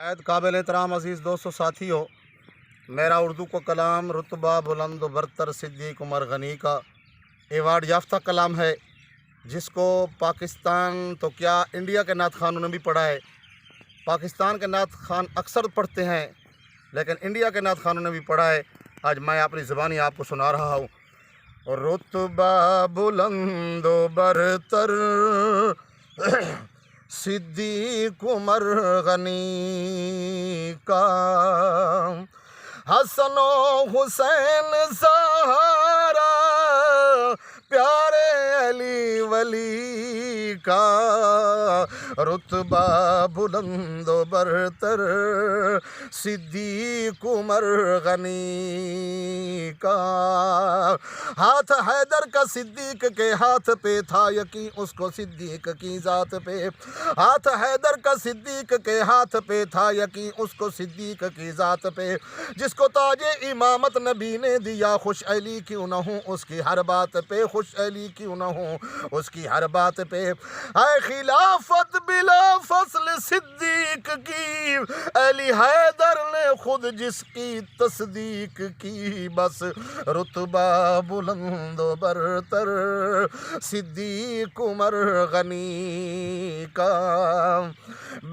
काबिल एहतराम अज़ीज़ दोस्तों साथियों, मेरा उर्दू को कलाम रुतबा बुलंद बरतर सिद्दीक़ उमर गनी का एवार्ड याफ्ता कलाम है, जिसको पाकिस्तान तो क्या इंडिया के नात खानों ने भी पढ़ा है। पाकिस्तान के नात खान अक्सर पढ़ते हैं, लेकिन इंडिया के नात खानों ने भी पढ़ा है। आज मैं अपनी ज़बानी आपको सुना रहा हूँ। रुतबा बुलंद बरतर सिद्दीक़ उमर गनी का, हसन हुसैन ज़हरा प्यारे अली वली का, रुतबा बुलंद बरतर सिद्दीक़ उमर गनी का। हाथ हैदर का सिद्दीक़ के हाथ पे था यकीन, उसको सिद्दीक़ की ज़ात पे। हाथ हैदर का सिद्दीक़ के हाथ पे था यकीन, उसको सिद्दीक़ की ज़ात पे। जिसको ताजे इमामत नबी ने दिया, खुश अली क्यों न हूँ उसकी हर बात पे, खुश अली क्यों न हूँ उसकी हर बात पे। है खिलाफत बिला फसल सिद्दीक़ की, अली हैदर ने खुद जिसकी तस्दीक की। बस रुतबा बुलंद बरतर सिद्दीक़ उमर गनी का।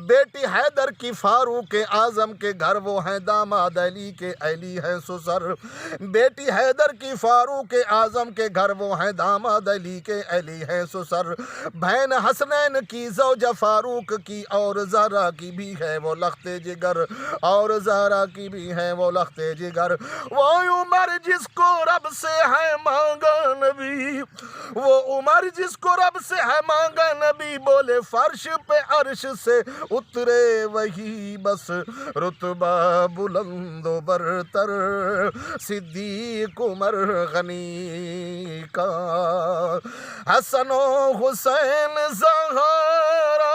बेटी हैदर की फारूक आज़म के घर, वो हैं दामाद अली के, अली हैं सुसर। बेटी हैदर की फारूक आज़म के घर, वो हैं दामाद अली के, अली हैं सुसर। बहन हसनैन की ज़ौजा फारूक की, और ज़हरा की भी है वो लख्ते जिगर, और ज़हरा की भी है वो लख्ते जिगर। वो उमर जिसको रब से है मांगा नबी, वो उमर जिसको रब से है मांगा नबी, बोले फर्श पे अर्श से उतरे वही। बस रुतबा बुलंद बरतर सिद्दीक़ उमर गनी का। हसन हुसैन ज़हरा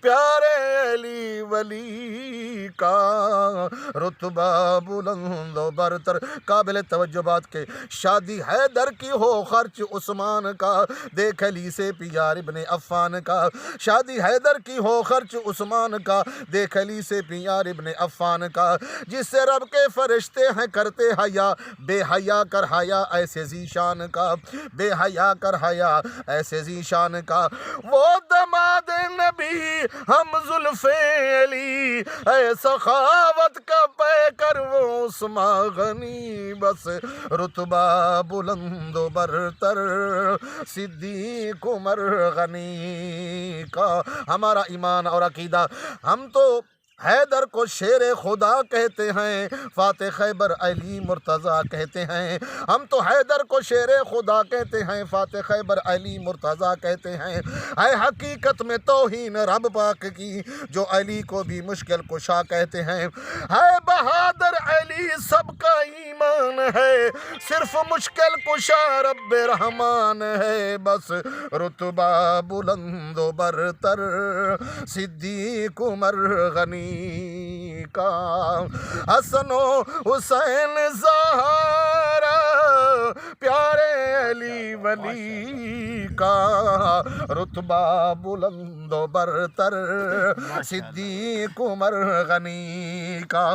प्यारे अली वली का, रुतबा बुलंद बरतर। काबिल तवज्जो बात के, शादी हैदर की हो खर्च उस्मान का, देख अली से पियार इब्ने अफ़्फ़ान का। शादी हैदर की हो खर्च उस्मान का, देख अली से पियार इब्ने अफ़्फ़ान का। जिससे रब के फरिश्ते हैं करते हया, बेहया कर हया ऐसे ज़ीशान का, बेहया कर हया ऐसे ज़ीशान का। वो दमाद नबी हम ज़ुल्फ़े अली, ऐ सखावत का पैकर वो उस्मान गनी। बस रुतबा बुलंद बरतर सिद्दीक़ उमर गनी का। हमारा ईमान और अकीदा, हम तो हैदर को शेर खुदा कहते हैं, फ़ाते खैबर अली मुर्तज़ा कहते हैं। हम तो हैदर को शेर खुदा कहते हैं, फ़ाते खैबर अली मुर्तज़ा कहते हैं। है हकीकत में तौहीन रब पाक की, जो अली को भी मुश्किल कुशा कहते हैं। है बहादुर अली सबका ईमान है, सिर्फ मुश्किल कुशा रब रहमान है। बस रुतबा बुलंद बरतर सिद्दीक़ उमर गनी का। हसन हुसैन ज़हरा प्यारे अली वली का, रुतबा बुलंद बरतर सिद्दीक़ उमर गनी का।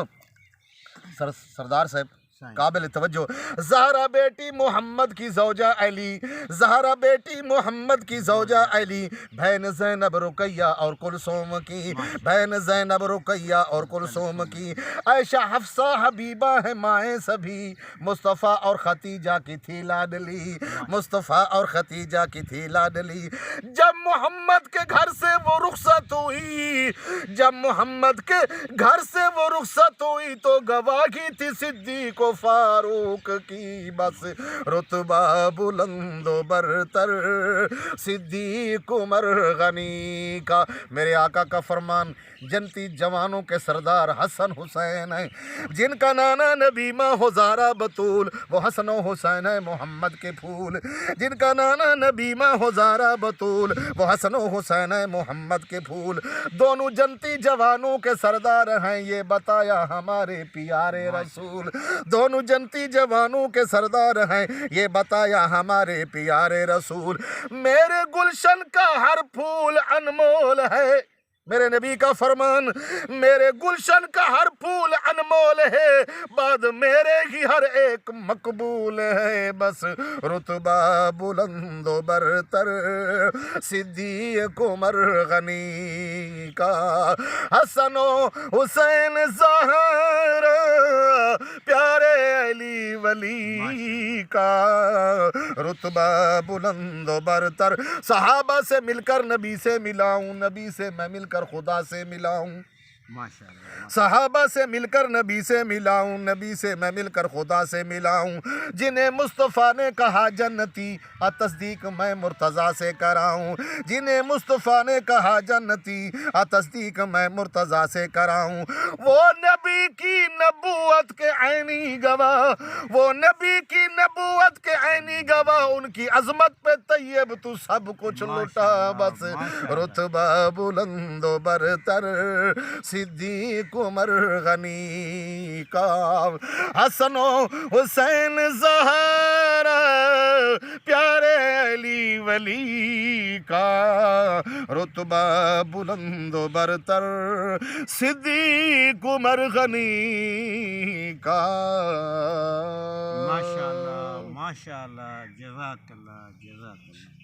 सरदार साहब काबिल तवज्जो, ज़हरा बेटी मोहम्मद की ज़ौजा अली, ज़हरा बेटी मोहम्मद की ज़ौजा अली, बहन ज़ैनब रुकैया और कुलसूम की, बहन ज़ैनब रुकैया और कुलसूम की। आयशा हफ्सा हबीबा है माएँ सभी, मुस्तफ़ा और खतीजा की थी लाडली, मुस्तफ़ा और खतीजा की थी लाडली। जब मोहम्मद के घर से वो रुखसत हुई, जब मोहम्मद के घर से वो रुखसत हुई, तो गवाही थी सिद्दीक़ फारूक की। बस रुतबा बुलंद बरतर सिद्दीक़ उमर गनी का। मेरे आका का फरमान, जनती जवानों के सरदार हसन हुसैन है, जिनका नाना नबी माँ हो ज़हरा बतूल, वो हसन हुसैन है मोहम्मद के फूल। जिनका नाना नबी माँ हो ज़हरा बतूल, वो हसन हुसैन है मोहम्मद के फूल। दोनों जनती जवानों के सरदार हैं, ये बताया हमारे प्यारे रसूल। दोनों जनती जवानों के सरदार हैं, ये बताया हमारे प्यारे रसूल। मेरे गुलशन का हर फूल अनमोल है, میرے نبی کا فرمان، میرے گلشن کا ہر پھول انمول ہے، بعد میرے ہی ہر ایک مقبول ہے، بس رتبہ بلند و برتر صدیق عمر غنی کا، حسن و حسین زہرا پیارے علی ولی کا، رتبہ بلند و برتر، صحابہ سے مل کر نبی سے ملاؤں، نبی سے میں مل کر خدا سے ملاؤں، صحابہ سے مل کر نبی سے ملاؤں، نبی سے میں مل کر خدا سے ملاؤں، جنہیں مصطفیٰ نے کہا جنتی تصدیق میں مرتضیٰ سے کراؤں، جنہیں مصطفیٰ نے کہا جنتی تصدیق میں مرتضیٰ سے کراؤں، وہ نبی کی نبوت کے عینی گواہ، وہ نبی کی نبوت کے عینی گواہ، ان کی عظمت پہ طیب تو سب کچھ لٹا، بس رتبہ بلند و برتر صدیق عمر غنی کا، حسن و حسین زہرا پیارے علی ولی کا، رتبہ بلند و برتر صدیق عمر غنی کا۔ ماشاءاللہ ماشاءاللہ، جزاک اللہ جزاک اللہ۔